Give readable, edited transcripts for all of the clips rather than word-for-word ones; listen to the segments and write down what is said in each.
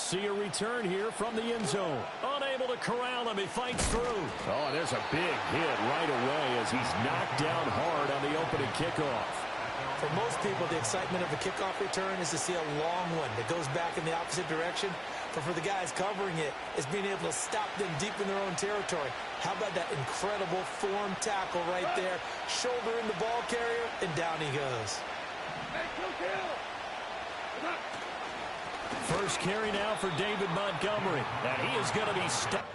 see a return here from the end zone. Unable to corral him. He fights through. Oh, there's a big hit right away as he's knocked down hard on the opening kickoff. For most people, the excitement of a kickoff return is to see a long one that goes back in the opposite direction. But for the guys covering it, it's being able to stop them deep in their own territory. How about that incredible form tackle right there? Shoulder in the ball carrier, and down he goes. First carry now for David Montgomery. And he is going to be stuck.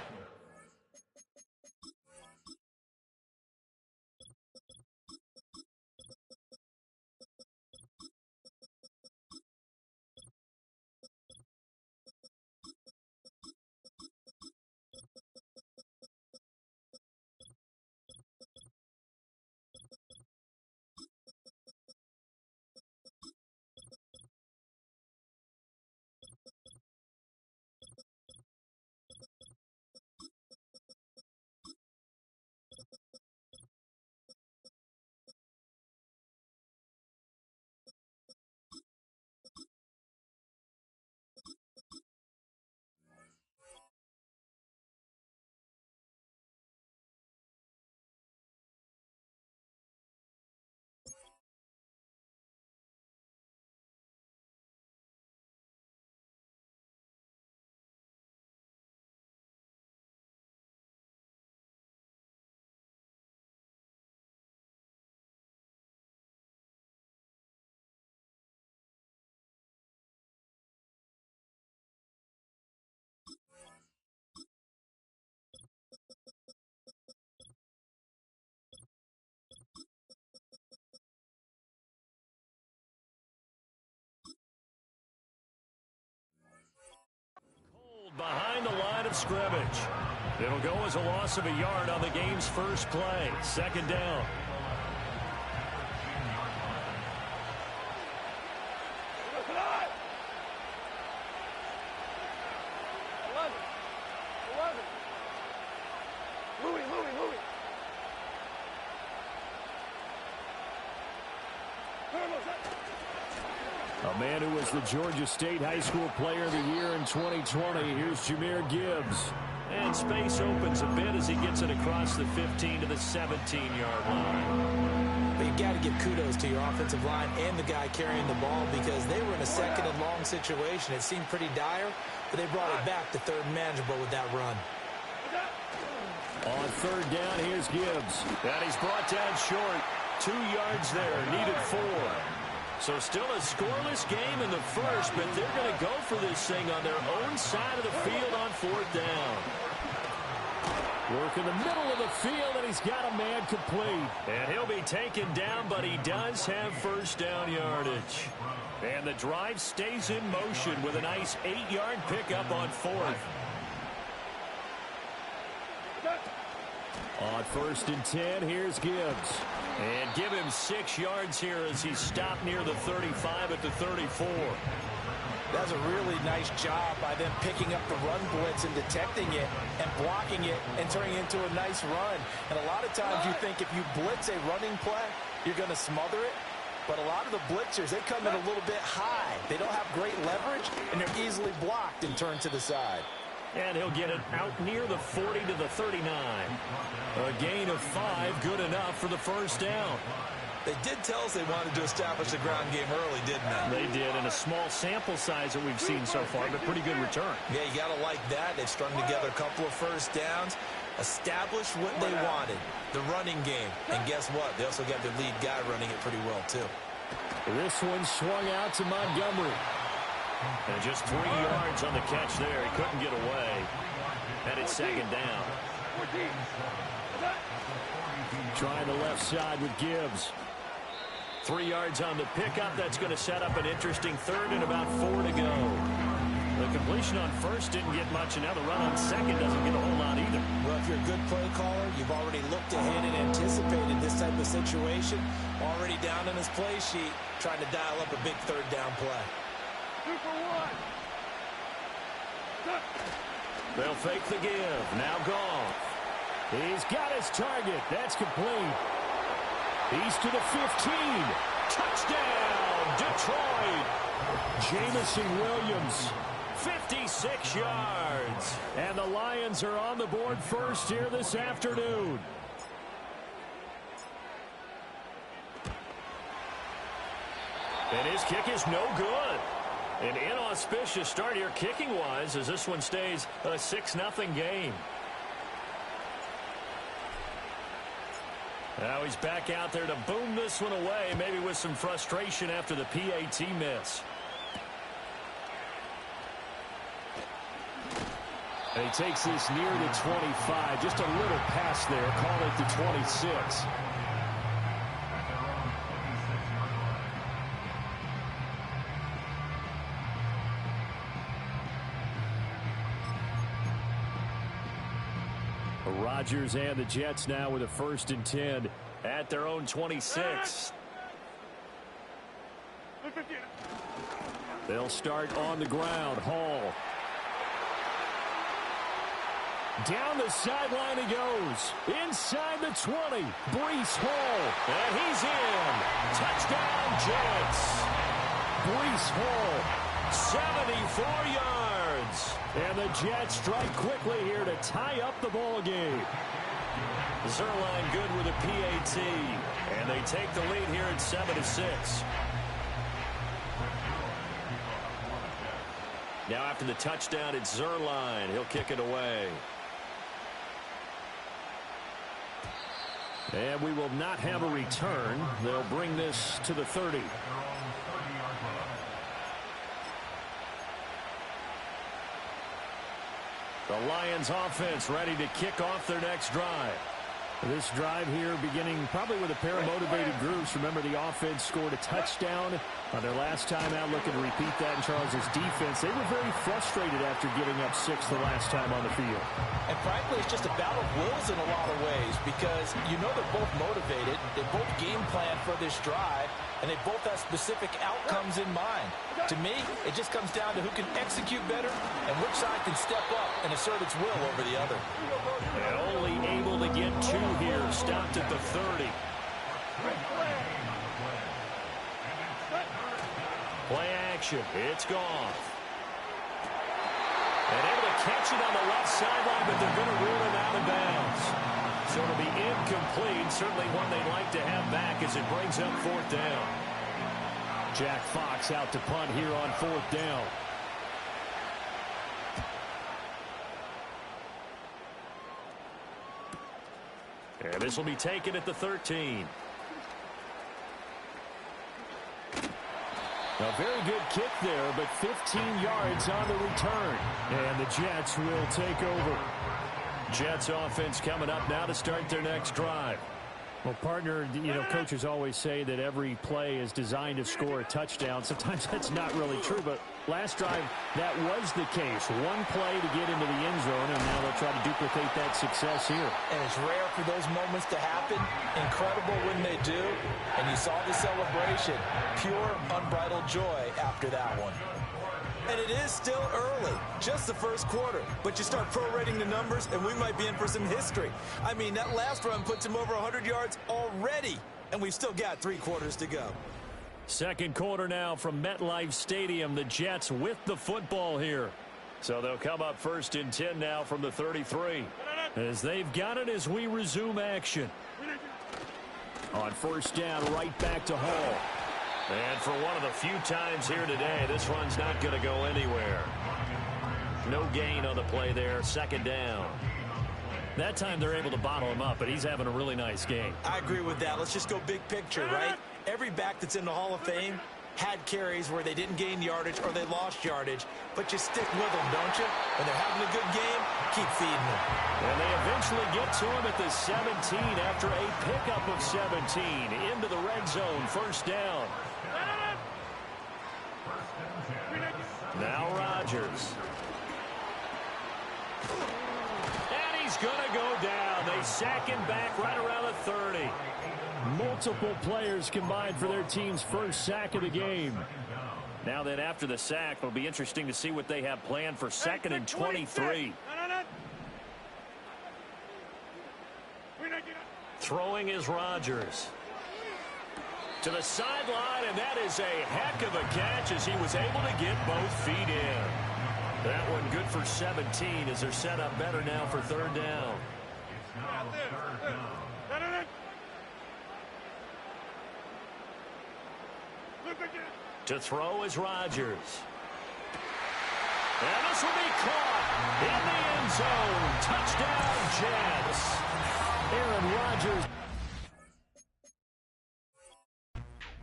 Behind the line of scrimmage. It'll go as a loss of a yard on the game's first play. Second down. A man who was the Georgia State High School Player of the Year in 2020. Here's Jahmyr Gibbs. And space opens a bit as he gets it across the 15 to the 17-yard line. But you've got to give kudos to your offensive line and the guy carrying the ball because they were in a second and long situation. It seemed pretty dire, but they brought it back to third and manageable with that run. On third down, here's Gibbs. And he's brought down short. 2 yards there, needed 4. So still a scoreless game in the first, but they're going to go for this thing on their own side of the field on fourth down. Work in the middle of the field, and he's got a man complete. And he'll be taken down, but he does have first down yardage. And the drive stays in motion with a nice 8-yard pickup on fourth. On first and 10, here's Gibbs. And give him 6 yards here as he's stopped near the 35 at the 34. That's a really nice job by them picking up the run blitz and detecting it and blocking it and turning it into a nice run. And a lot of times you think if you blitz a running play, you're going to smother it. But a lot of the blitzers, they come in a little bit high. They don't have great leverage, and they're easily blocked and turned to the side. And he'll get it out near the 40 to the 39. A gain of 5, good enough for the first down. They did tell us they wanted to establish the ground game early, didn't they? They did, in a small sample size that we've seen so far, but pretty good return. Yeah, you got to like that. They've strung together a couple of first downs, established what they wanted, the running game. And guess what? They also got their lead guy running it pretty well, too. This one swung out to Montgomery. And just 3 yards on the catch there. He couldn't get away. And it's second down. Trying the left side with Gibbs. 3 yards on the pickup. That's going to set up an interesting third and about 4 to go. The completion on first didn't get much, and now the run on second doesn't get a whole lot either. Well, if you're a good play caller, you've already looked ahead and anticipated this type of situation. Already down in his play sheet, trying to dial up a big third down play. 2 for 1. They'll fake the give. Now Goff. He's got his target. That's complete. He's to the 15. Touchdown, Detroit. Jameson Williams 56 yards. And the Lions are on the board first here this afternoon. And his kick is no good. An inauspicious start here kicking-wise as this one stays a 6-0 game. Now he's back out there to boom this one away, maybe with some frustration after the PAT miss. And he takes this near the 25. Just a little pass there. Call it the 26. Rodgers and the Jets now with a 1st and 10 at their own 26. They'll start on the ground. Hall. Down the sideline he goes. Inside the 20. Breece Hall. And he's in. Touchdown, Jets. Breece Hall. 74 yards. And the Jets strike quickly here to tie up the ball game. Zuerlein good with a PAT. And they take the lead here at 7-6. Now after the touchdown, it's Zuerlein. He'll kick it away. And we will not have a return. They'll bring this to the 30. The Lions offense ready to kick off their next drive. This drive here beginning probably with a pair of motivated groups. Remember, the offense scored a touchdown on their last time out. Looking to repeat that in Charles's defense. They were very frustrated after giving up 6 the last time on the field. And frankly, it's just a battle of wills in a lot of ways because you know they're both motivated. They both game plan for this drive, and they both have specific outcomes in mind. To me, it just comes down to who can execute better and which side can step up and assert its will over the other. And only able to get 2 here. Stopped at the 30. Play action. It's Goff. And able to catch it on the left sideline, but they're going to rule it out of bounds. So it'll be incomplete. Certainly one they'd like to have back as it brings up 4th down. Jack Fox out to punt here on 4th down. And this will be taken at the 13. A very good kick there, but 15 yards on the return. And the Jets will take over. Jets offense coming up now to start their next drive. Well, partner, you know, coaches always say that every play is designed to score a touchdown. Sometimes that's not really true, but last drive, that was the case. One play to get into the end zone, and now they'll try to duplicate that success here. And it's rare for those moments to happen. Incredible when they do. And you saw the celebration. Pure, unbridled joy after that one. And it is still early, just the first quarter. But you start prorating the numbers, and we might be in for some history. I mean, that last run puts him over 100 yards already, and we've still got 3 quarters to go. Second quarter now from MetLife Stadium. The Jets with the football here. So they'll come up 1st and 10 now from the 33. As they've got it as we resume action. On 1st down, right back to Hall. And for one of the few times here today, this run's not going to go anywhere. No gain on the play there. 2nd down. That time they're able to bottle him up, but he's having a really nice game. I agree with that. Let's just go big picture, right? Every back that's in the Hall of Fame had carries where they didn't gain yardage or they lost yardage, but you stick with them, don't you? When they're having a good game, keep feeding them. And they eventually get to him at the 17 after a pickup of 17 into the red zone. 1st down. Now Rodgers. And he's going to go down. They sack him back right around the 30. Multiple players combined for their team's first sack of the game. Now then, after the sack, it'll be interesting to see what they have planned for 2nd and 23. Throwing is Rodgers. To the sideline, and that is a heck of a catch as he was able to get both feet in. That one good for 17 as they're set up better now for third down. To throw is Rodgers. And this will be caught in the end zone. Touchdown, Jets. Aaron Rodgers.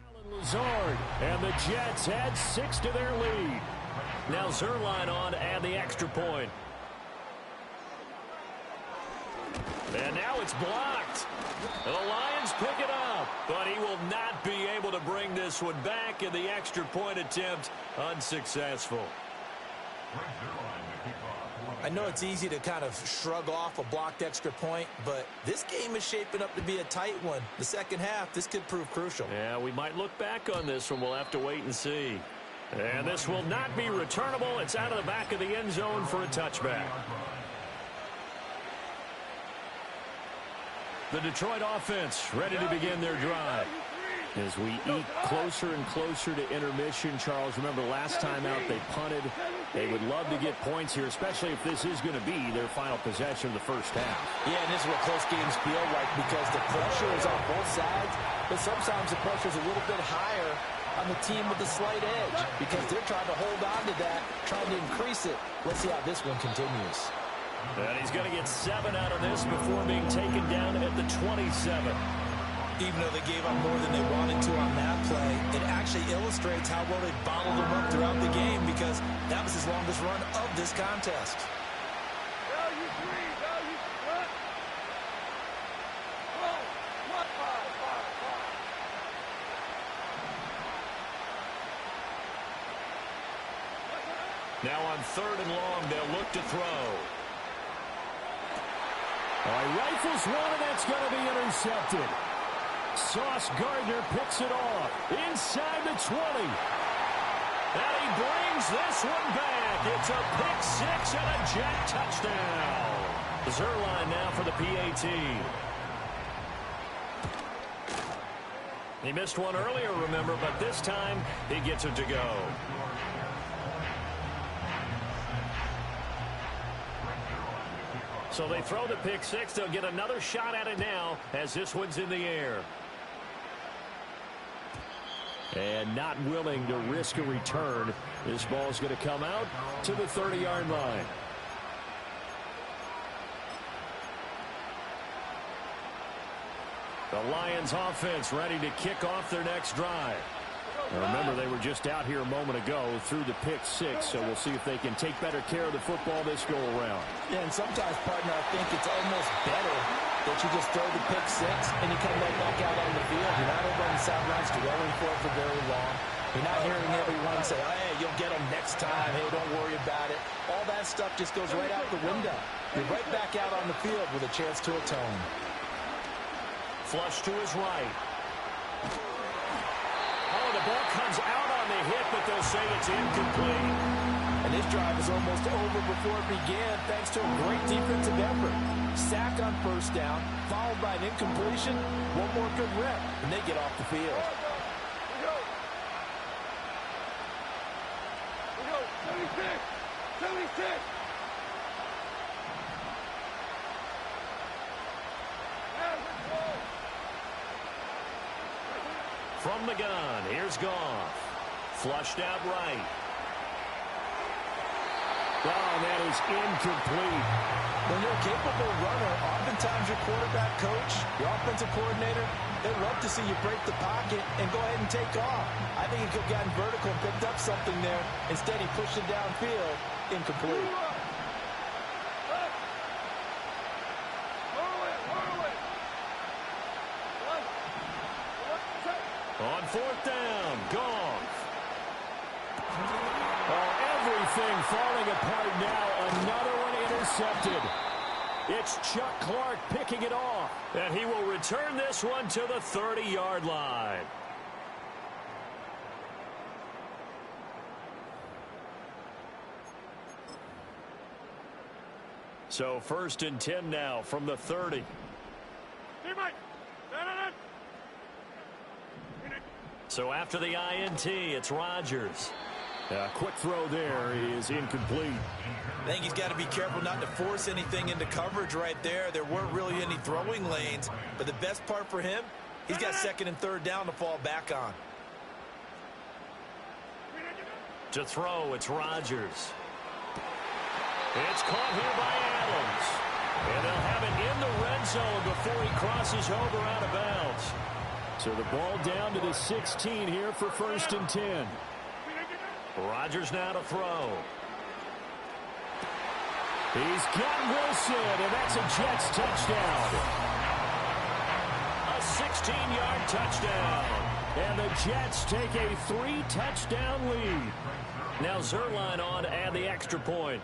Alan Lazard. And the Jets add 6 to their lead. Now Zuerlein on to add the extra point. And now it's blocked. The Lions pick it up, but he will not be able to bring this one back, and the extra point attempt unsuccessful. I know it's easy to kind of shrug off a blocked extra point, but this game is shaping up to be a tight one. The second half, this could prove crucial. Yeah, we might look back on this one. We'll have to wait and see. And this will not be returnable. It's out of the back of the end zone for a touchback. The Detroit offense ready to begin their drive. As we eke closer and closer to intermission, Charles, remember last time out they punted. They would love to get points here, especially if this is going to be their final possession of the first half. Yeah, and this is what close games feel like because the pressure is on both sides, but sometimes the pressure is a little bit higher on the team with the slight edge because they're trying to hold on to that, trying to increase it. Let's see how this one continues. And he's going to get 7 out of this before being taken down at the 27. Even though they gave up more than they wanted to on that play, it actually illustrates how well they bottled them up throughout the game because that was his longest run of this contest. Value 3, value what? Oh, what? Now on 3rd and long, they'll look to throw. Rifles one, and that's going to be intercepted. Sauce Gardner picks it off inside the 20. And he brings this one back. It's a pick 6 and a Jet touchdown. Zuerlein now for the PAT. He missed one earlier, remember, but this time he gets it to go. So they throw the pick 6. They'll get another shot at it now as this one's in the air. And not willing to risk a return. This ball's going to come out to the 30-yard line. The Lions offense ready to kick off their next drive. Now remember, they were just out here a moment ago through the pick 6, so we'll see if they can take better care of the football this go-around. Yeah, and sometimes, partner, I think it's almost better that you just throw the pick 6 and you come right back out on the field. You're not over on the sidelines dwelling for it for very long. You're not hearing everyone say, oh, hey, you'll get them next time. Hey, don't worry about it. All that stuff just goes right out the window. You're right back out on the field with a chance to atone. Flush to his right. Oh, the ball comes out on the hit, but they'll say it's incomplete. And this drive is almost over before it began thanks to a great defensive effort. Sack on first down, followed by an incompletion. One more good rep, and they get off the field. We go. 76. 76. From the gun, here's Goff. Flushed out right. Oh, that is incomplete. When you're a capable runner, oftentimes your quarterback coach, your offensive coordinator, they love to see you break the pocket and go ahead and take off. I think he could have gotten vertical and picked up something there. Instead, he pushed it downfield. Incomplete. On 4th down, Goff. Oh, everything falling apart now. Another one intercepted. It's Chuck Clark picking it off. And he will return this one to the 30-yard line. So 1st and 10 now from the 30. So after the INT, it's Rodgers. Quick throw there is incomplete. I think he's got to be careful not to force anything into coverage right there. There weren't really any throwing lanes, but the best part for him, he's got second and third down to fall back on. To throw, it's Rodgers. It's caught here by Adams. And they'll have it in the red zone before he crosses over out of bounds. So the ball down to the 16 here for 1st and 10. Rodgers now to throw. He's got Wilson, and that's a Jets touchdown. A 16-yard touchdown. And the Jets take a 3-touchdown lead. Now Zuerlein on to add the extra point.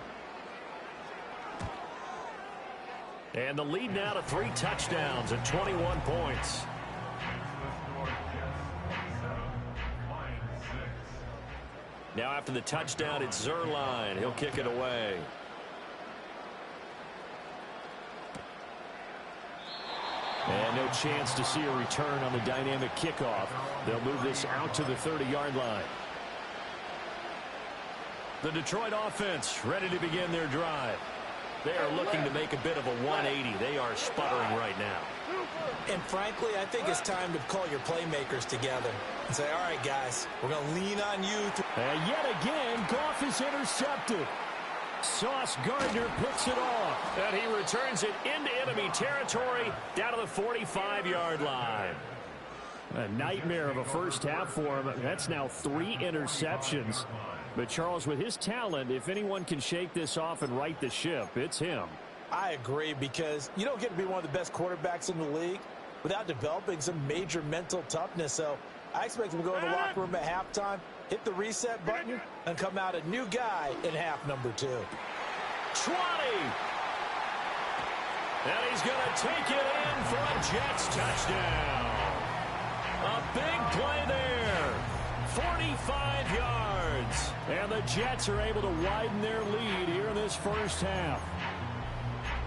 And the lead now to 3 touchdowns at 21 points. Now after the touchdown, it's Zuerlein. He'll kick it away. And no chance to see a return on the dynamic kickoff. They'll move this out to the 30-yard line. The Detroit offense ready to begin their drive. They are looking to make a bit of a 180. They are sputtering right now. And frankly, I think it's time to call your playmakers together and say, all right, guys, we're going to lean on you. And yet again, Goff is intercepted. Sauce Gardner picks it off. And he returns it into enemy territory down to the 45-yard line. A nightmare of a first half for him. That's now 3 interceptions. But Charles, with his talent, if anyone can shake this off and right the ship, it's him. I agree, because you don't get to be one of the best quarterbacks in the league without developing some major mental toughness. So I expect him to go in the locker room at halftime, hit the reset button, and come out a new guy in half number 2. 20. And he's going to take it in for a Jets touchdown. A big play there. 45 yards. And the Jets are able to widen their lead here in this first half.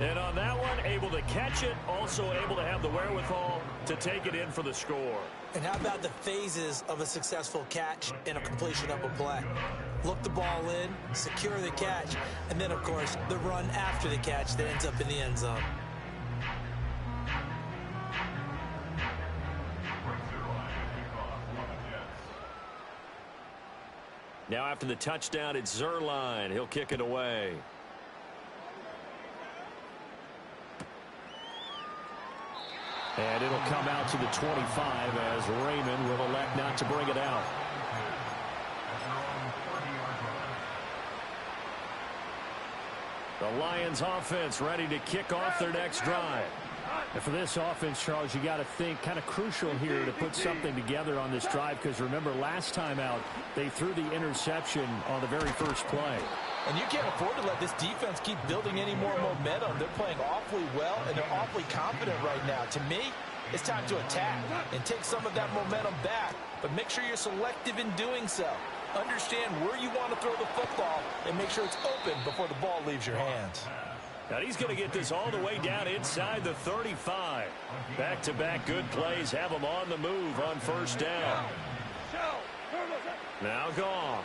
And on that one, able to catch it, also able to have the wherewithal to take it in for the score. And how about the phases of a successful catch and a completion of a play? Look the ball in, secure the catch, and then, of course, the run after the catch that ends up in the end zone. Now after the touchdown, it's Zuerlein. He'll kick it away. And it'll come out to the 25 as Raymond will elect not to bring it out. The Lions offense ready to kick off their next drive. And for this offense, Charles, you got to think kind of crucial here to put something together on this drive, because remember last time out they threw the interception on the very first play. And you can't afford to let this defense keep building any more momentum. They're playing awfully well, and they're awfully confident right now. To me, it's time to attack and take some of that momentum back. But make sure you're selective in doing so. Understand where you want to throw the football and make sure it's open before the ball leaves your hands. Now he's going to get this all the way down inside the 35. Back-to-back good plays have him on the move on first down. Now Goff.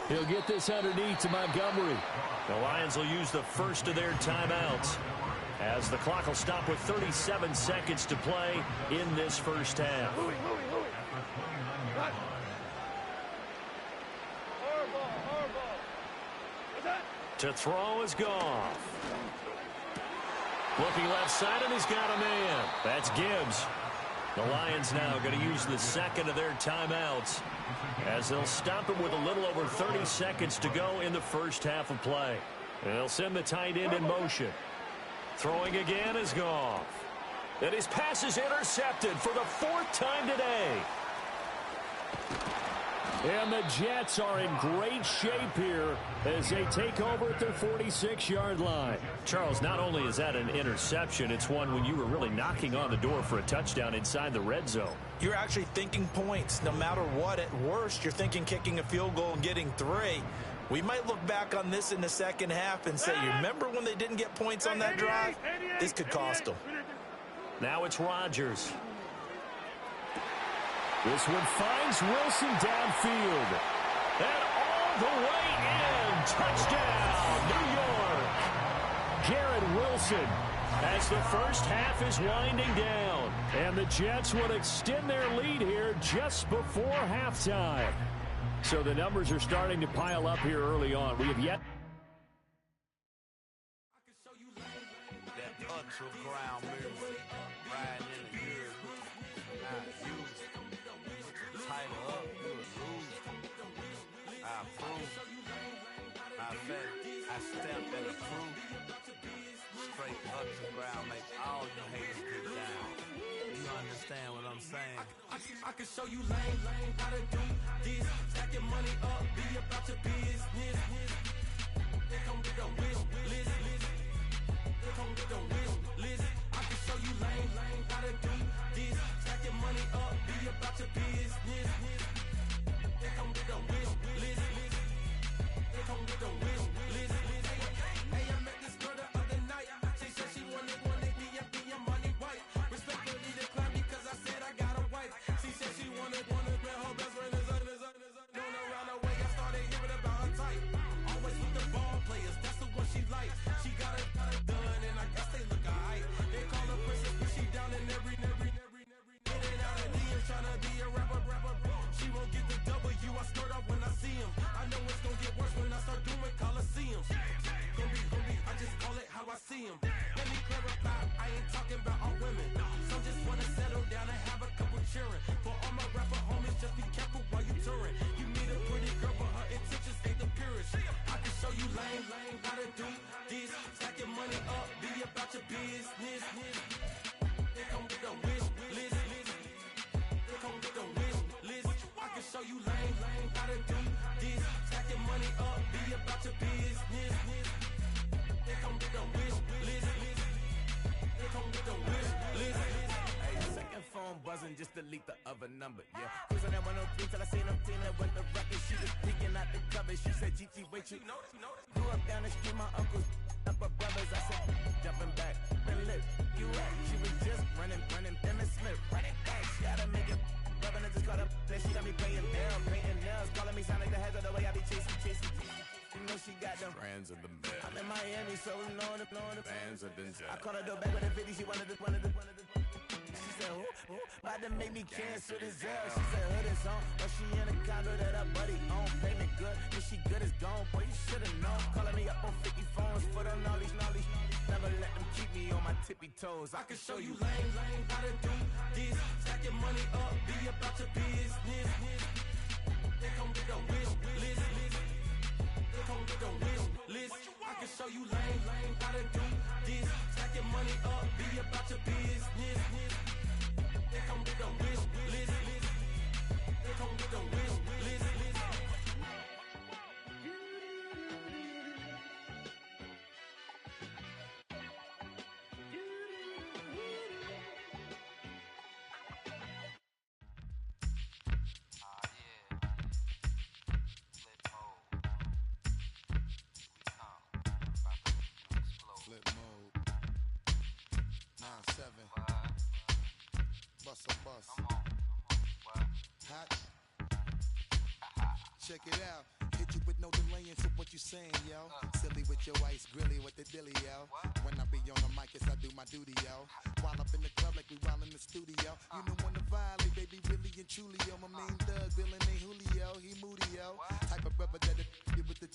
He'll get this underneath to Montgomery. The Lions will use the first of their timeouts as the clock will stop with 37 seconds to play in this first half. To throw is Goff. Looking left side, and he's got a man. That's Gibbs. The Lions now going to use the second of their timeouts as they'll stop it with a little over 30 seconds to go in the first half of play. And they'll send the tight end in motion. Throwing again is Goff. And his pass is intercepted for the 4th time today. And the Jets are in great shape here as they take over at their 46-yard line. Charles, not only is that an interception, it's one when you were really knocking on the door for a touchdown inside the red zone. You're actually thinking points. No matter what, at worst, you're thinking kicking a field goal and getting 3. We might look back on this in the second half and say, you remember when they didn't get points on that drive? This could cost them. Now it's Rodgers. This one finds Wilson downfield. And all the way in. Touchdown, New York. Garrett Wilson as the first half is winding down. And the Jets would extend their lead here just before halftime. So the numbers are starting to pile up here early on. We have yet... That ultra ground move, riding in the years, I use tighten up, you lose. I approve, I bet, I step and approve. Straight ultra ground make all you haters get down. You understand what I'm saying? I can show you lame, how to do this. Stack your money up, be about your business. They come with a wish list. They come with a wish list. I can show you lame, how to do this. Stack your money up, be about your business. They come with a wish list. They come with a wish list. Hey, I met this girl the other night. She said she wanted me and be your money white. Respectfully declined because I said I got a wife. She said she wanted her best friend is known around the way. I started hearing about her type. Always with the ball players, that's the one she likes. She got it done, and I guess they look alright. They call her princess, but she down in every. In and out of DMs, tryna be a rapper. She won't get the W, I skirt off when I see him. I know it's gonna get worse when I start doing Coliseums. Gonna be, I just call it how I see him. Let me clarify, I ain't talking about all women. Some just wanna settle down and have a couple cheering. For all my rapper homies, just be careful while you touring. You meet a pretty girl, but her intentions ain't the purest. I can show you lame, how to do this. Stack your money up, be about your business. They come with a wish list. They come with a wish list. I can show you lame, how to do this. Stack your money up, be about your business. They come with a wish list. They come with a wish list. Hey, second phone buzzing, just delete the other number, yeah. Cruising at 103 till I seen them feeling with the record. She was peeking out the cover. She said, GT, wait, you grew up down the street, my uncles, up her brothers. I said, jumping back, and lit, you at. She was just running, Emmett Smith, running back. She had to make it, rubbing it, just caught up. Then she got me paying down, painting nails, calling me sound like the heads of the way I be chasing. You know she got them brands of the bed. I'm in Miami, so we know the Bands of the jet. I called her door back with a 50, she wanted the. She said, who? About to make me cancel this L. She said, hood is on, but she in a condo that her buddy own. Payment good, if she good is gone, boy, you should've known. Calling me up on 50 phones for the knowledge. Never let them keep me on my tippy toes. I can show you lame, how to do this. Stack your money up, be about your business. They come with a wish list. They come with a wish list. I can show you lame, how to do this. Stack your money up, be about your business. They come with a wish list. They come with a wish list. Flip mode. 9-7. Bust a bus. Hot. Check it out. Hit you with no delaying, so what you saying, yo? Silly with your ice, grilly with the dilly, yo. When I be on the mic, yes, I do my duty, yo. While up in the club like we while in the studio. You know when to violate, baby, really and truly, yo. My main thug, villain ain't Julio, he moody, yo. Type of rubber that it with the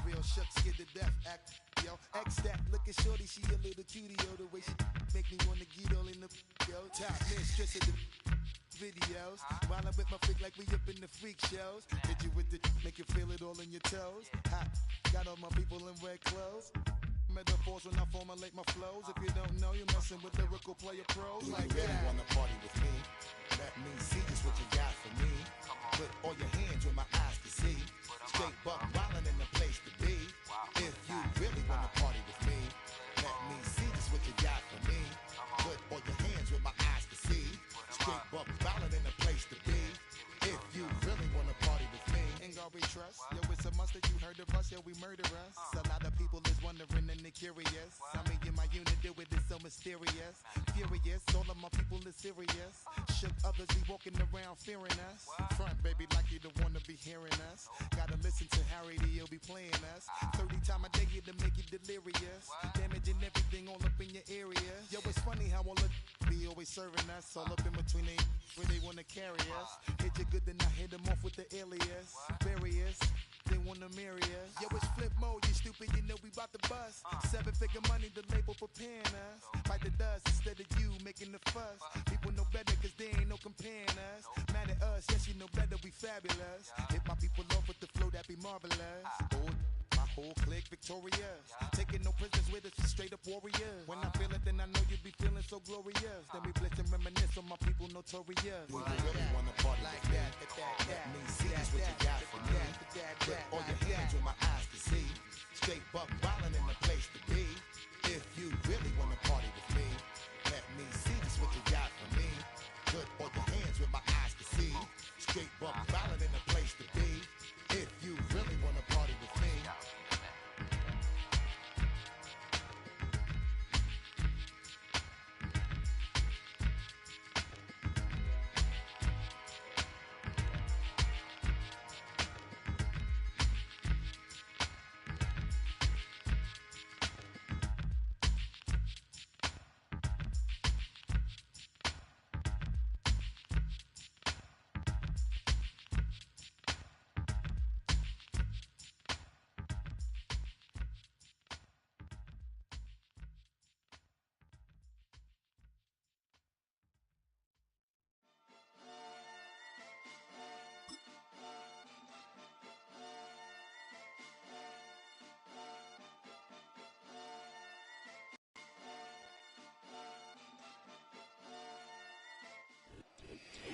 real shook, scared to death, act, yo. X that, looking shorty, she a little cutie, yo. The way she make me wanna get all in the, yo. Top mistress of the videos. While I'm with my freak like we up in the freak shows. Hit you with the, make you feel it all in your toes. Hot, got all my people in red clothes. Metaphors when I formulate my flows. If you don't know, you're messing with lyrical player pros. Do like you really wanna party with me? Let me see just what you got for me. Put all your hands where my eyes can see. Straight buck wildin' in the place to be. If you really wanna party with me, let me see just what you got for me. Put all your hands where my eyes can see. Straight buck wildin' in the place to be. If you really wanna party with me, ain't gonna be trust. Yo, it's a us that you heard of us, yeah, we murder us. A lot of people is wondering and they curious. I mean, in my unit, do it is so mysterious. Furious, all of my people is serious. Shook others be walking around fearing us. Front, baby, like you don't wanna be hearing us. Gotta listen to Harry, he'll be playing us. 30 times a day to make you delirious. Damaging everything all up in your area. Yo, it's funny how all the be always serving us. All up in between they where they wanna carry us. Hit you good, then I hit them off with the alias. Various, they wanna marry us. Yo, it's flip mode, you stupid, you know we bout to bust. 7-figure money, the label preparing us. Fight the dust instead of you making the fuss. People know better cause there ain't no comparing us. Mad at us, yes, you know better, we fabulous. Hit my people off with the flow, that be marvelous. My whole clique victorious. Taking no prisoners with us, straight up warriors. When I feel it, then I know you be feeling so glorious. Then we blitz and reminisce on my people notorious. Do you really wanna party like that? Let me see just what you got for me. Put all your hands with my eyes to see. Straight buck wildin' in the place to be. If you really wanna party with me, let me see just what you got for me. Put all your hands with my eyes to see. Straight buck wildin' in the place to be. If you really wanna party with me.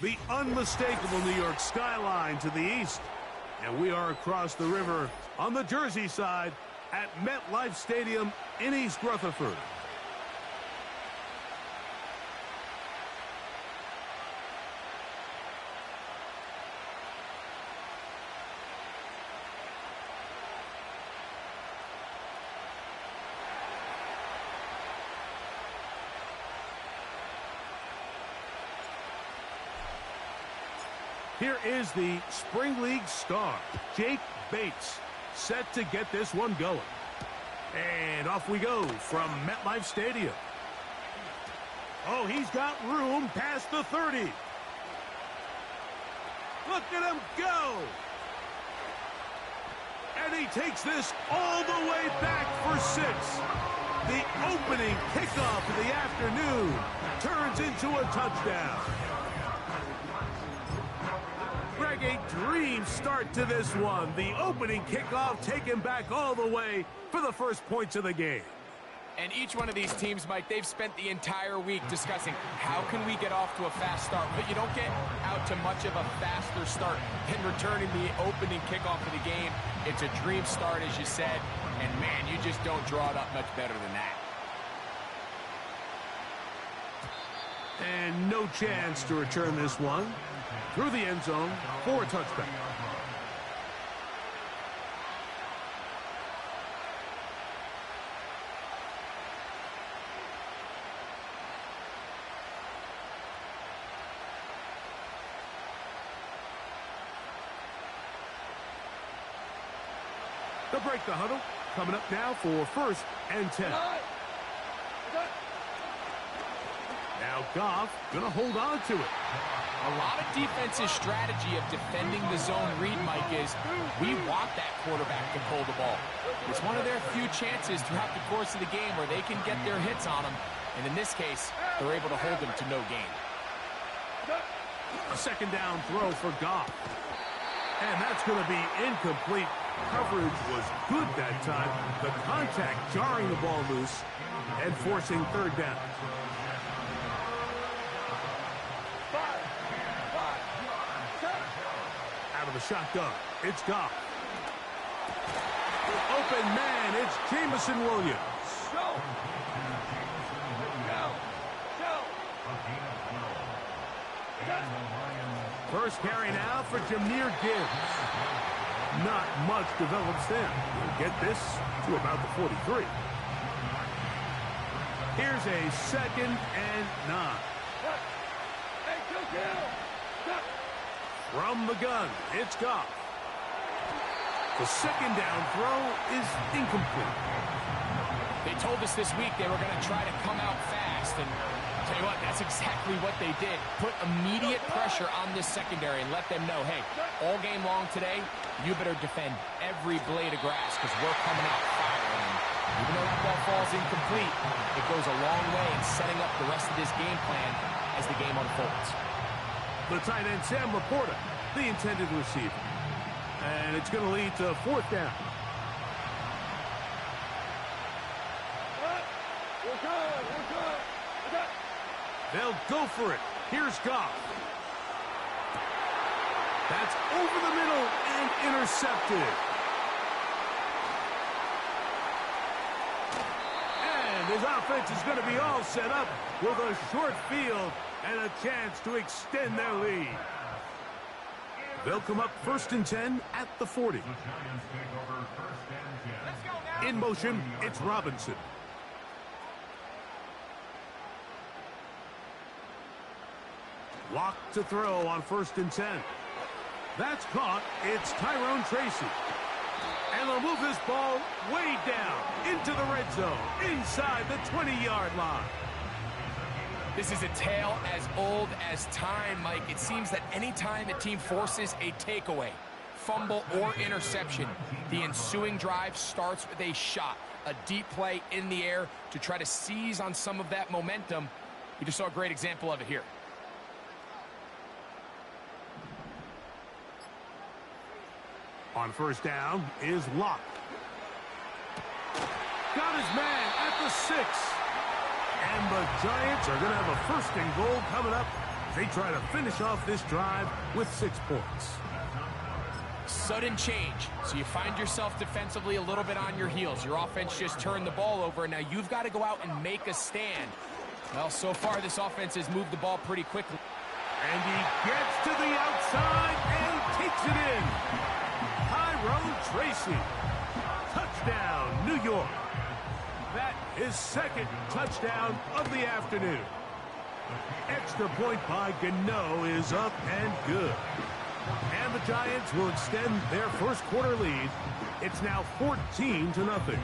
The unmistakable New York skyline to the east. And we are across the river on the Jersey side at MetLife Stadium in East Rutherford. Here is the Spring League star, Jake Bates, set to get this one going. And off we go from MetLife Stadium. Oh, he's got room past the 30. Look at him go. And he takes this all the way back for 6. The opening kickoff of the afternoon turns into a touchdown. Greg, a dream start to this one. The opening kickoff taken back all the way for the first points of the game. And each one of these teams, Mike, they've spent the entire week discussing how can we get off to a fast start. But you don't get out to much of a faster start than returning the opening kickoff of the game. It's a dream start, as you said. And, man, you just don't draw it up much better than that. And no chance to return this one through the end zone for a touchback. They'll break the huddle. Coming up now for 1st and 10. Now Goff going to hold on to it. A lot of defensive strategy of defending the zone read, Mike, is we want that quarterback to pull the ball. It's one of their few chances throughout the course of the game where they can get their hits on them. And in this case, they're able to hold them to no gain. A second down throw for Goff. And that's going to be incomplete. Coverage was good that time. The contact jarring the ball loose and forcing 3rd down. Out of the shotgun, it's Goff. Open man, it's Jameson Williams. Go! First carry now for Jahmyr Gibbs. not much develops then. We'll get this to about the 43. Here's a 2nd and 9. Hey, kill. From the gun, it's Goff. The 2nd down throw is incomplete. They told us this week they were going to try to come out fast, and tell you what, that's exactly what they did. Put immediate pressure on this secondary and let them know, hey, all game long today, you better defend every blade of grass because we're coming out firing. Even though that ball falls incomplete, it goes a long way in setting up the rest of this game plan as the game unfolds. The tight end, Sam Laporta, the intended receiver. And it's going to lead to 4th down. We're good. They'll go for it. Here's Goff. That's over the middle and intercepted. And his offense is going to be all set up with a short field and a chance to extend their lead. They'll come up 1st and 10 at the 40. In motion, it's Robinson. Lock to throw on 1st and 10. That's caught. It's Tyrone Tracy. And they'll move this ball way down into the red zone, inside the 20-yard line. This is a tale as old as time, Mike. It seems that any time a team forces a takeaway, fumble, or interception, the ensuing drive starts with a shot, a deep play in the air to try to seize on some of that momentum. You just saw a great example of it here. On 1st down is Locke. Got his man at the 6. And the Giants are going to have a 1st and goal coming up. They try to finish off this drive with 6 points. Sudden change. So you find yourself defensively a little bit on your heels. Your offense just turned the ball over, and now you've got to go out and make a stand. Well, so far this offense has moved the ball pretty quickly. And he gets to the outside and takes it in. Tyrone Tracy. Touchdown, New York. That is 2nd touchdown of the afternoon. Extra point by Gano is up and good. And the Giants will extend their 1st quarter lead. It's now 14-0.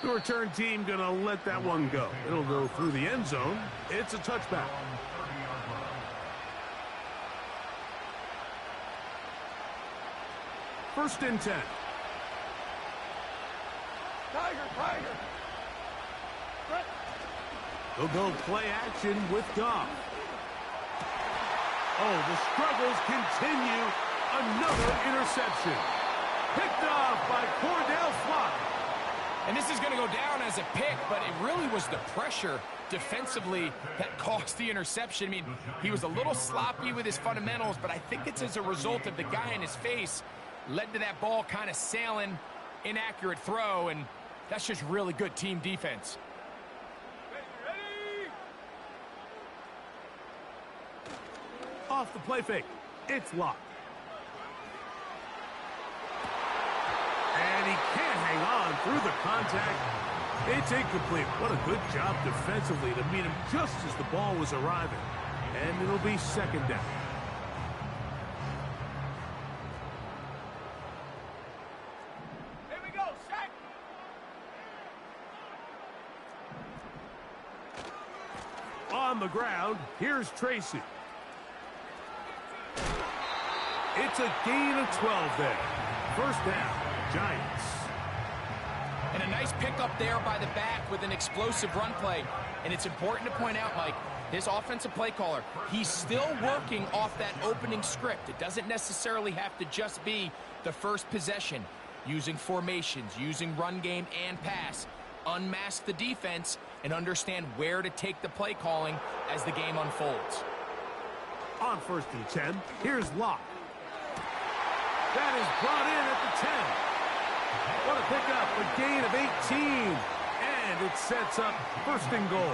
The return team going to let that one go. It'll go through the end zone. It's a touchback. First and 10. Tiger. They'll go play action with Goff. Oh, the struggles continue. Another interception. Picked off by Cordell Flott. And this is going to go down as a pick, but it really was the pressure defensively that caused the interception. I mean, he was a little sloppy with his fundamentals, but I think it's as a result of the guy in his face led to that ball kind of sailing, inaccurate throw, and that's just really good team defense. Ready? Off the play fake, it's Locke. And he can't hang on through the contact. It's incomplete. What a good job defensively to meet him just as the ball was arriving. And it'll be 2nd down. Here we go, sack. On the ground, here's Tracy. It's a gain of 12 there. 1st down, Giants. And a nice pickup there by the back with an explosive run play. And it's important to point out, Mike, this offensive play caller, he's still working off that opening script. It doesn't necessarily have to just be the first possession. Using formations, using run game and pass. Unmask the defense and understand where to take the play calling as the game unfolds. On 1st and 10, here's Locke. That is brought in at the 10. What a pickup, a gain of 18. And it sets up 1st and goal.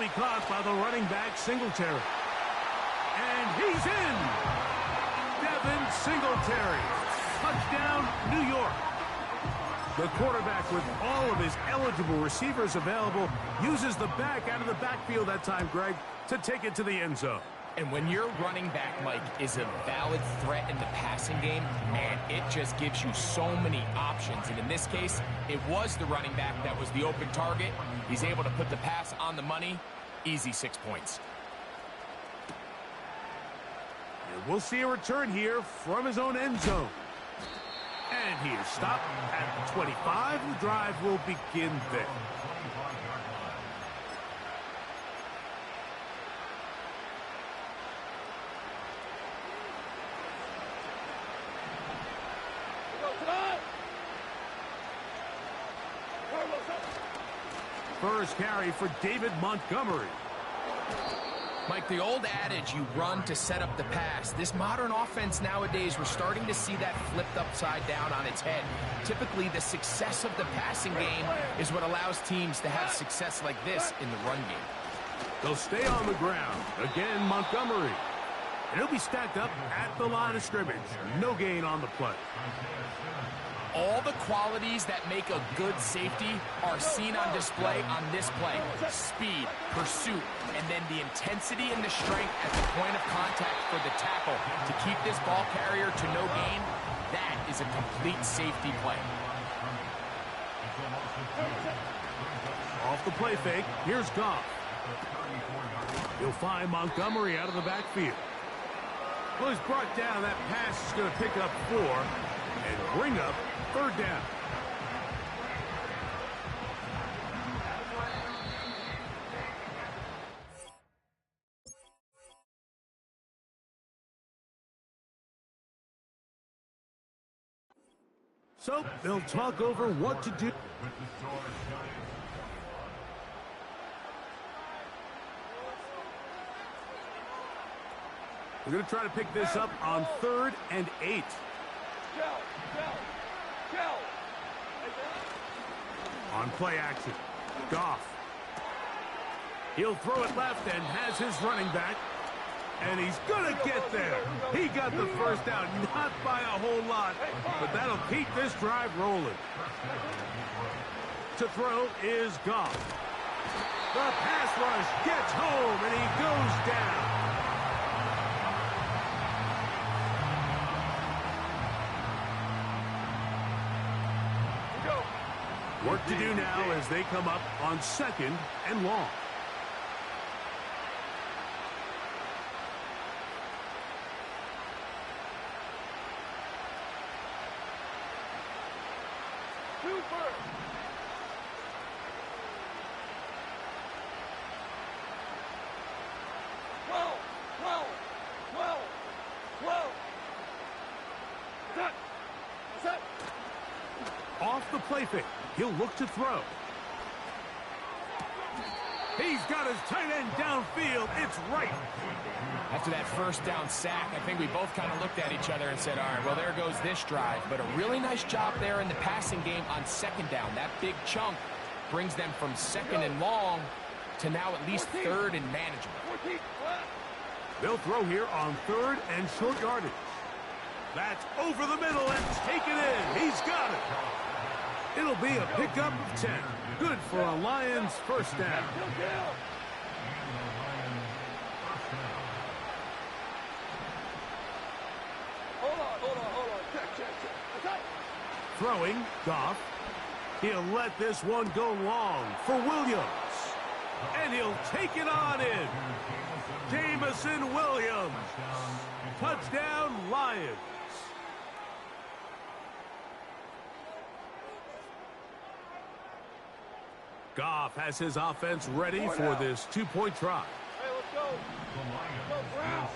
be caught by the running back Singletary. And he's in! Devin Singletary. Touchdown, New York. The quarterback, with all of his eligible receivers available, uses the back out of the backfield that time, Greg, to take it to the end zone. And when your running back, Mike, is a valid threat in the passing game, man, it just gives you so many options. And in this case, it was the running back that was the open target. He's able to put the pass on the money. Easy 6 points. And we'll see a return here from his own end zone. And he is stopped at the 25. The drive will begin there. First carry for David Montgomery. Mike, the old adage, you run to set up the pass. This modern offense nowadays, we're starting to see that flipped upside down on its head. Typically, the success of the passing game is what allows teams to have success like this in the run game. They'll stay on the ground. Again, Montgomery. And he'll be stacked up at the line of scrimmage. No gain on the play. All the qualities that make a good safety are seen on display on this play. Speed, pursuit, and then the intensity and the strength at the point of contact for the tackle to keep this ball carrier to no gain. That is a complete safety play. Off the play fake, here's Goff. He'll find Montgomery out of the backfield. Well, he's brought down. That pass is going to pick up 4 and bring up third down. So they'll talk over what to do. We're going to try to pick this up on 3rd and 8. On play action, Goff. He'll throw it left and has his running back. And he's going to get there. He got the first down, not by a whole lot, but that'll keep this drive rolling. To throw is Goff. The pass rush gets home, and he goes down. Work to do now as they come up on 2nd and long. Off the play fake. He'll look to throw. He's got his tight end downfield. It's right. After that first down sack, I think we both kind of looked at each other and said, all right, well, there goes this drive. But a really nice job there in the passing game on 2nd down. That big chunk brings them from 2nd and long to now at least 3rd and manageable. They'll throw here on 3rd and short yardage. That's over the middle and taken in. He's got it. It'll be a pickup of 10. Good for a Lions first down. Hold on. Check. Throwing, Goff. He'll let this one go long for Williams. And he'll take it on in. Jameson Williams. Touchdown, Lions. Goff has his offense ready for this 2-point try. Hey, let's go. Brown.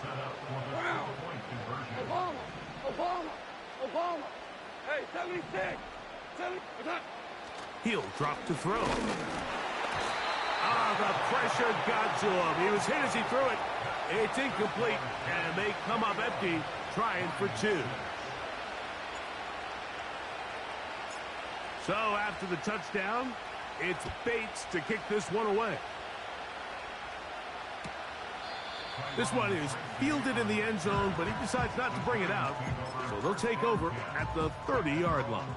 Obama. Hey, 76. He'll drop to throw. The pressure got to him. He was hit as he threw it. It's incomplete, and they come up empty, trying for 2. So after the touchdown, it's Bates to kick this one away. This one is fielded in the end zone, but he decides not to bring it out. So they'll take over at the 30-yard line.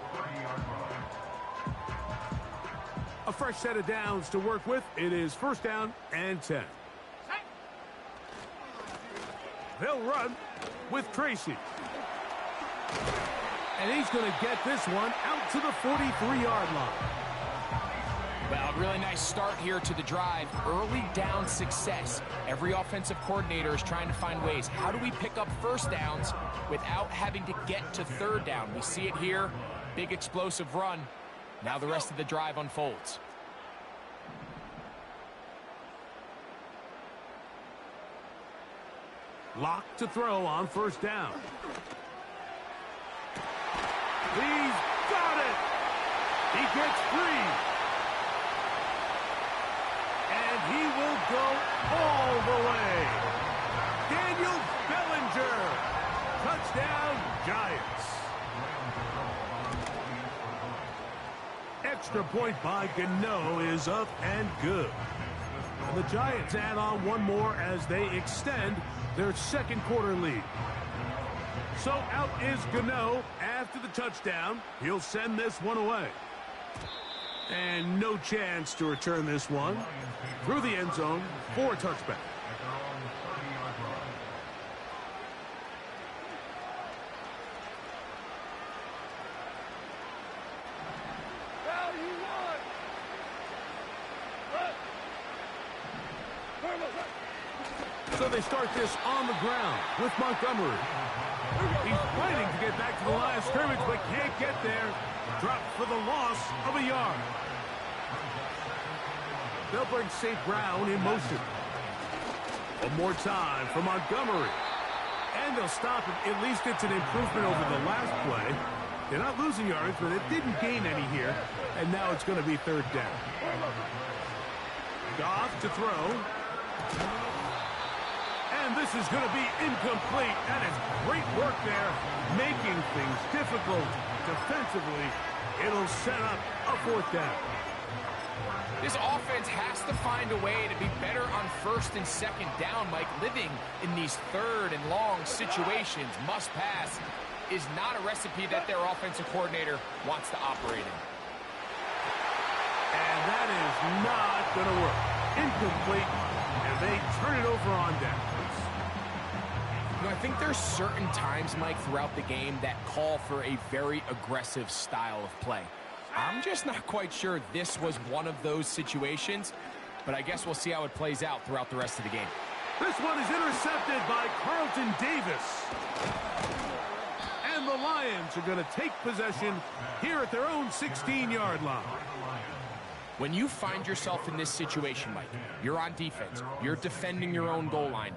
A fresh set of downs to work with. It is first down and 10. They'll run with Tracy. And he's going to get this one out to the 43-yard line. Well, a really nice start here to the drive. Early down success. Every offensive coordinator is trying to find ways. How do we pick up first downs without having to get to third down? We see it here. Big explosive run. Now the rest of the drive unfolds. Lock to throw on first down. He's got it. He gets free. And he will go all the way. Daniel Bellinger. Touchdown, Giants. Extra point by Gano is up and good. And the Giants add on one more as they extend their second quarter lead. So out is Gano after the touchdown. He'll send this one away. And no chance to return this one through the end zone for a touchback. So they start this on the ground with Montgomery. He's fighting to get back to the line of scrimmage, but can't get there. Dropped for the loss of a yard. They'll bring St. Brown in motion. One more time for Montgomery. And they'll stop it. At least it's an improvement over the last play. They're not losing yards, but it didn't gain any here. And now it's going to be third down. Goff to throw. And this is going to be incomplete. That is great work there, making things difficult defensively. It'll set up a fourth down. This offense has to find a way to be better on first and second down, Mike. Living in these third and long situations, must pass, is not a recipe that their offensive coordinator wants to operate in. And that is not going to work. Incomplete, and they turn it over on downs. You know, I think there's certain times, Mike, throughout the game that call for a very aggressive style of play. I'm just not quite sure this was one of those situations, but I guess we'll see how it plays out throughout the rest of the game. This one is intercepted by Carlton Davis. And the Lions are going to take possession here at their own 16-yard line. When you find yourself in this situation, Mike, you're on defense, you're defending your own goal line,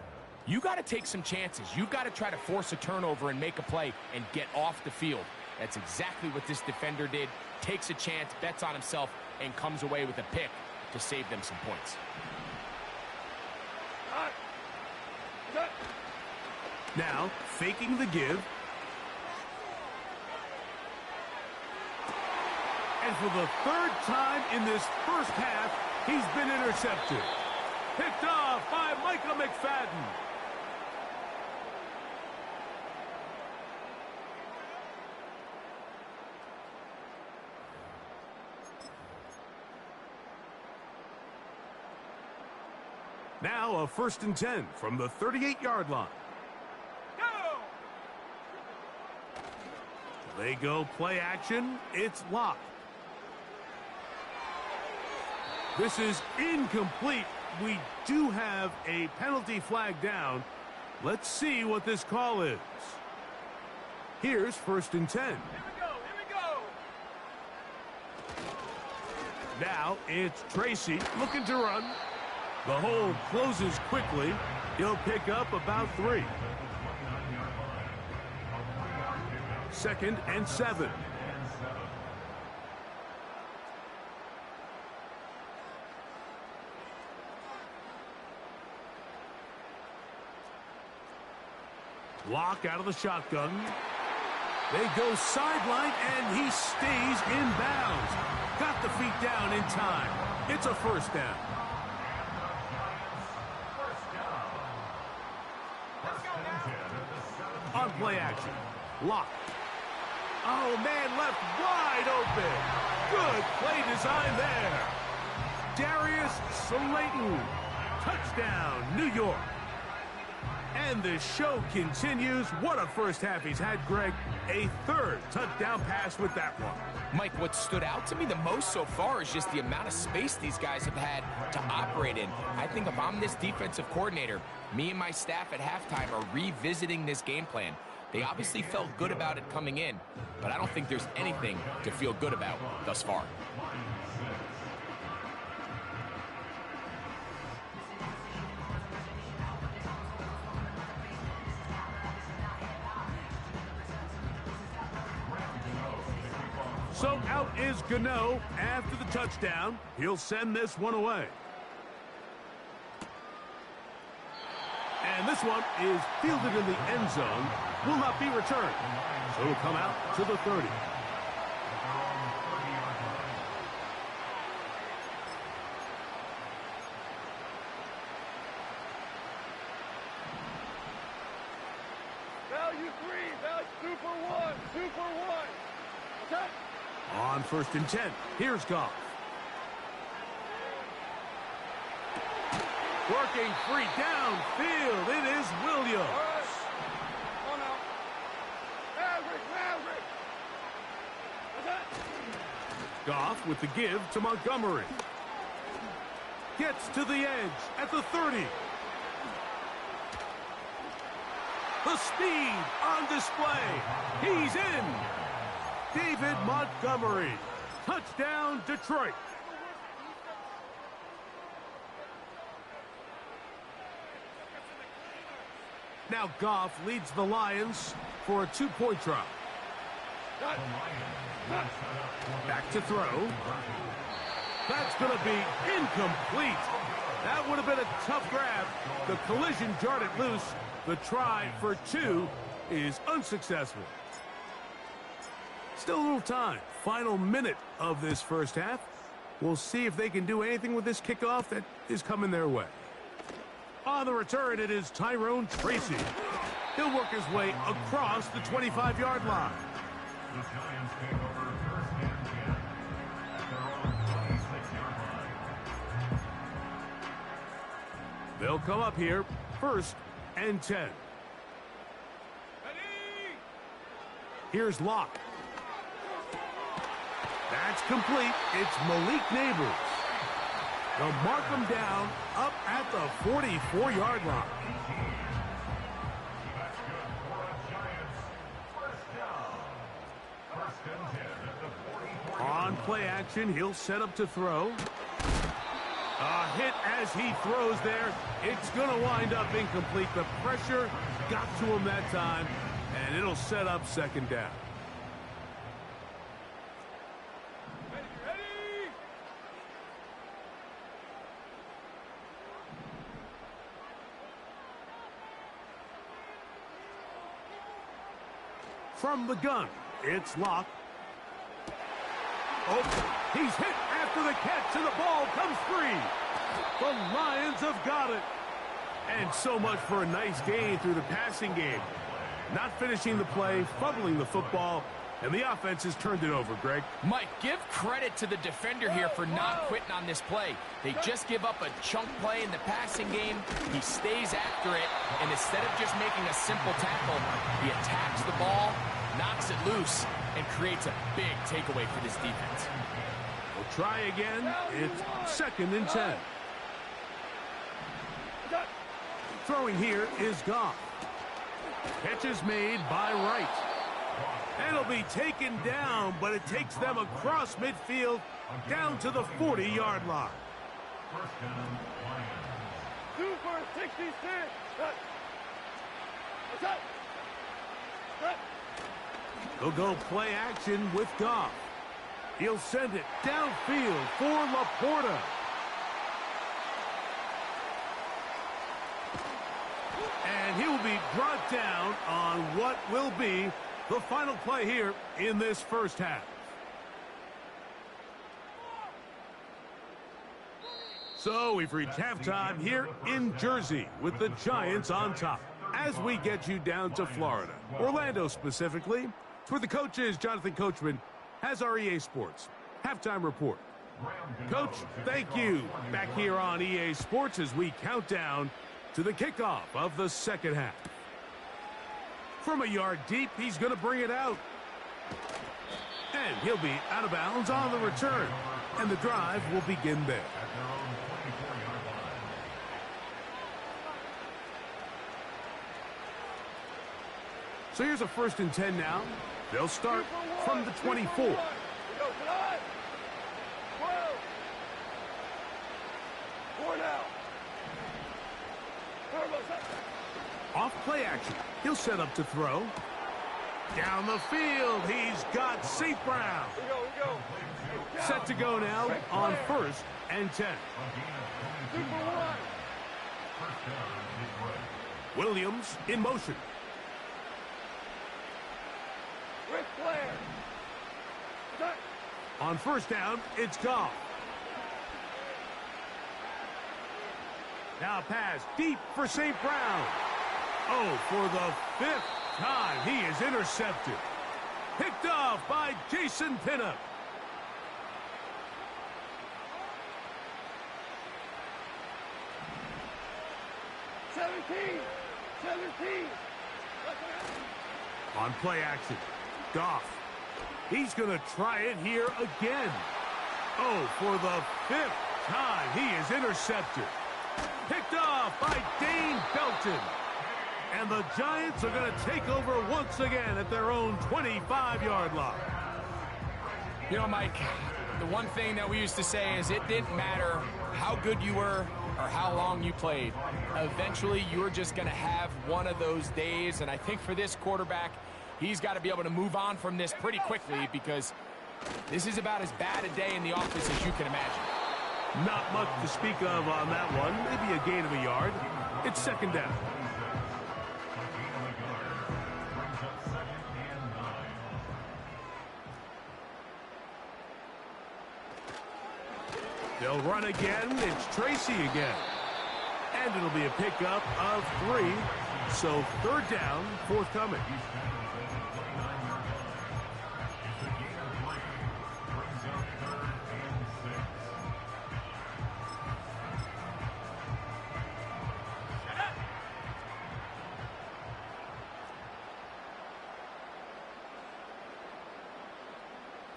you got to take some chances. You got to try to force a turnover and make a play and get off the field. That's exactly what this defender did. Takes a chance, bets on himself, and comes away with a pick to save them some points. Now, faking the give. And for the third time in this first half, he's been intercepted. Picked off by Micah McFadden. Now a 1st and 10 from the 38-yard line. Go! They go play action. It's Locke. This is incomplete. We do have a penalty flag down. Let's see what this call is. Here's 1st and 10. Here we go. Now it's Tracy looking to run. The hole closes quickly. He'll pick up about 3. 2nd and 7. Lock out of the shotgun. They go sideline, and he stays in bounds. Got the feet down in time. It's a first down. play action. Lock. Oh, man, left wide open. Good play design there. Darius Slayton. Touchdown, New York. And the show continues. What a first half he's had, Greg. A third touchdown pass with that one. Mike, what stood out to me the most so far is just the amount of space these guys have had to operate in. I think if I'm this defensive coordinator, me and my staff at halftime are revisiting this game plan. They obviously felt good about it coming in, but I don't think there's anything to feel good about thus far. So out is Gano after the touchdown. He'll send this one away. And this one is fielded in the end zone. Will not be returned. So it'll come out to the 30. Value 3, value super 1, super 1. Attack. On 1st and 10, here's Goff. Working free downfield, it is Williams. All right. On out. Maverick. Attack. Goff with the give to Montgomery. Gets to the edge at the 30. The speed on display. He's in. David Montgomery. Touchdown, Detroit. Now Goff leads the Lions for a 2-point try. Back to throw. That's going to be incomplete. That would have been a tough grab. The collision jarred it loose. The try for 2 is unsuccessful. Still a little time. Final minute of this first half. We'll see if they can do anything with this kickoff that is coming their way. On the return, it is Tyrone Tracy. He'll work his way across the 25-yard line. The Giants take over 1st and 10 at their own 26-yard line. They'll come up here 1st and 10. Here's Locke. That's complete. It's Malik Neighbors. They'll mark them down up at the 44-yard line. That's good for a Giants 1st down. 1st and 10 at the 44. On play action, he'll set up to throw. A hit as he throws there. It's going to wind up incomplete. The pressure got to him that time, and it'll set up 2nd down. From the gun, it's Locke. Oh, he's hit after the catch, and the ball comes free. The Lions have got it. And so much for a nice gain through the passing game. Not finishing the play, fumbling the football, and the offense has turned it over, Greg. Mike, give credit to the defender here for not quitting on this play. They just give up a chunk play in the passing game. He stays after it, and instead of just making a simple tackle, he attacks the ball, knocks it loose, and creates a big takeaway for this defense. We'll try again. It's 2nd and 10. Throwing here is Goff. Catch is made by Wright. And it'll be taken down, but it takes them across midfield down to the 40-yard line. 1st down, Lions. 2 for 66. Attack. They'll go play action with Goff. He'll send it downfield for Laporta. And he will be brought down on what will be the final play here in this first half. So we've reached halftime here in Jersey with the Giants on top. as we get you down to Florida, Orlando specifically, it's where the coach is, Jonathan Coachman, has our EA Sports Halftime Report. Coach, thank you. Back here on EA Sports as we count down to the kickoff of the second half. From a yard deep, he's going to bring it out. And he'll be out of bounds on the return. And the drive will begin there. So here's a 1st and 10 now. They'll start from the 24. Off play action. He'll set up to throw. Down the field, he's got St. Brown. Set to go now on 1st and 10. Williams in motion. On 1st down, it's Goff. Now pass deep for St. Brown. Oh, for the 5th time, he is intercepted. Picked off by Jason Pinnock. On play action, Goff. He's going to try it here again. Oh, for the 5th time, he is intercepted. Picked off by Dane Belton. And the Giants are going to take over once again at their own 25-yard line. You know, Mike, the one thing that we used to say is it didn't matter how good you were or how long you played. Eventually, you're just going to have one of those days. And I think for this quarterback, he's got to be able to move on from this pretty quickly because this is about as bad a day in the office as you can imagine. Not much to speak of on that one. Maybe a gain of a yard. It's 2nd down. They'll run again. It's Tracy again. And it'll be a pickup of 3. So 3rd down, forthcoming.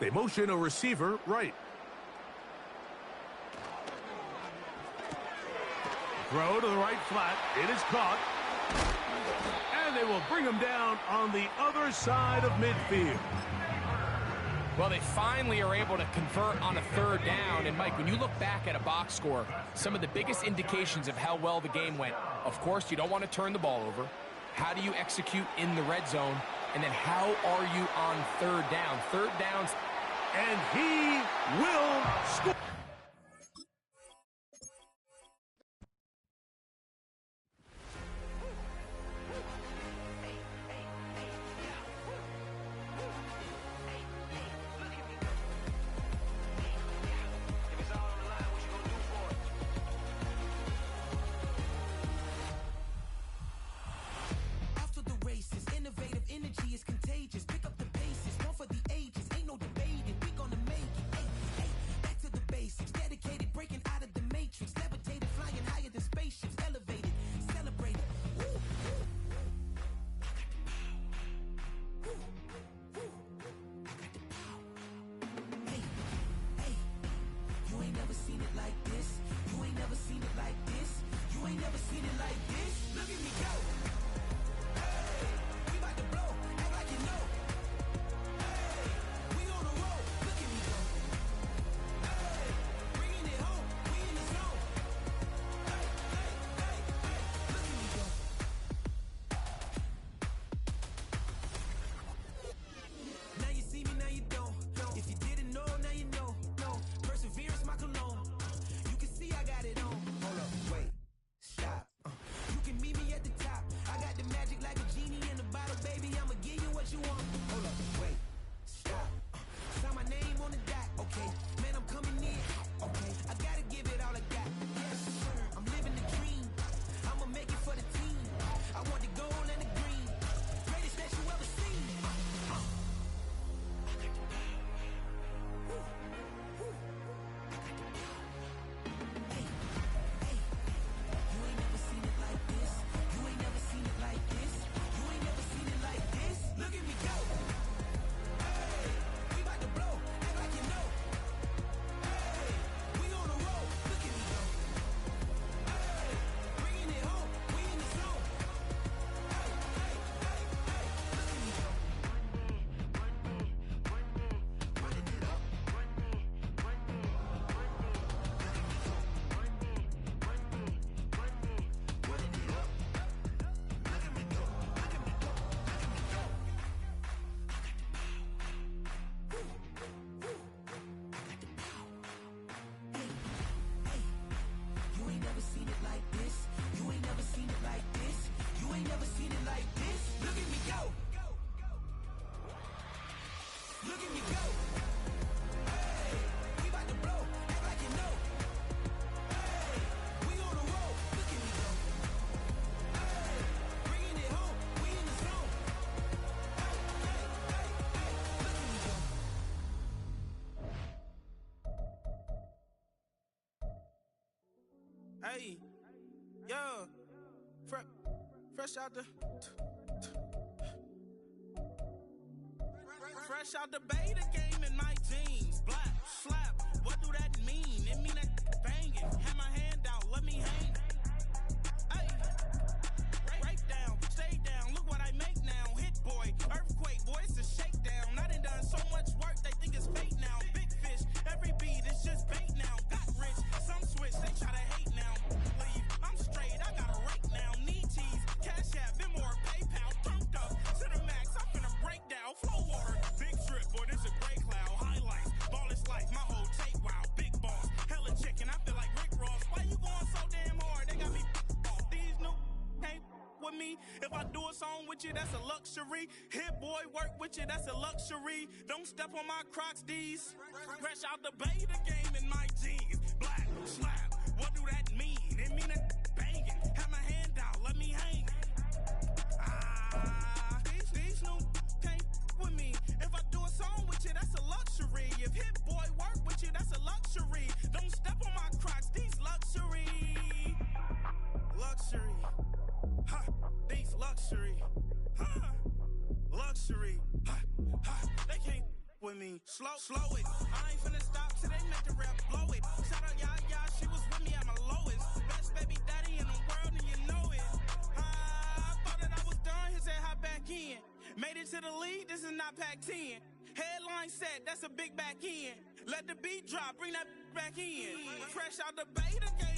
They motion a receiver right. Throw to the right flat. It is caught. And they will bring him down on the other side of midfield. Well, they finally are able to convert on a 3rd down. And, Mike, when you look back at a box score, some of the biggest indications of how well the game went, of course, you don't want to turn the ball over. How do you execute in the red zone? And then how are you on 3rd down? 3rd downs. And he will score. Hey, yeah, fresh out the beta game in my jeans. Black slap, what do that mean? It mean that banging. Have my hand out, let me hang. Hey, break down, stay down. Look what I make now. Hit boy, earthquake, boy, it's a shakedown. I done so much work, they think it's fake now. Big fish, every beat is just bait now. Got rich, some switch, they try to hate now. Leave, I'm straight, I got a rake now. Need cheese, cash app, Venmo or PayPal. Pumped up to the max, I'm finna break down. Flow water, big trip, boy, this a gray cloud. Highlights, ball is life, my whole tape, wow. Big boss, hella chicken, I feel like Rick Ross. Why you going so damn hard? They got me off. These new can't with me. If I do a song with you, that's a luxury. Hit boy, work with you, that's a luxury. Don't step on my Crocs, D's. Fresh out the beta game in my jeans. Black slap, what do that mean? It mean a banging. Have my hand out, let me hang. These new can't with me. If I do a song with you, that's a luxury. If Hit Boy work with you, that's a luxury. Don't step on my Crocs, these luxury. Luxury. Ha, these luxury. Ha, luxury. Ha, ha, they can't with me. Slow it. I ain't finna stop till they make the rap blow it. Shout out y'all, she was with me at my lowest. Best baby daddy in the world and you know it. I thought that I was done, he said hop back in. Made it to the lead, this is not Pac-10. Headline set, that's a big back end. Let the beat drop, bring that back in. Fresh out the beta game.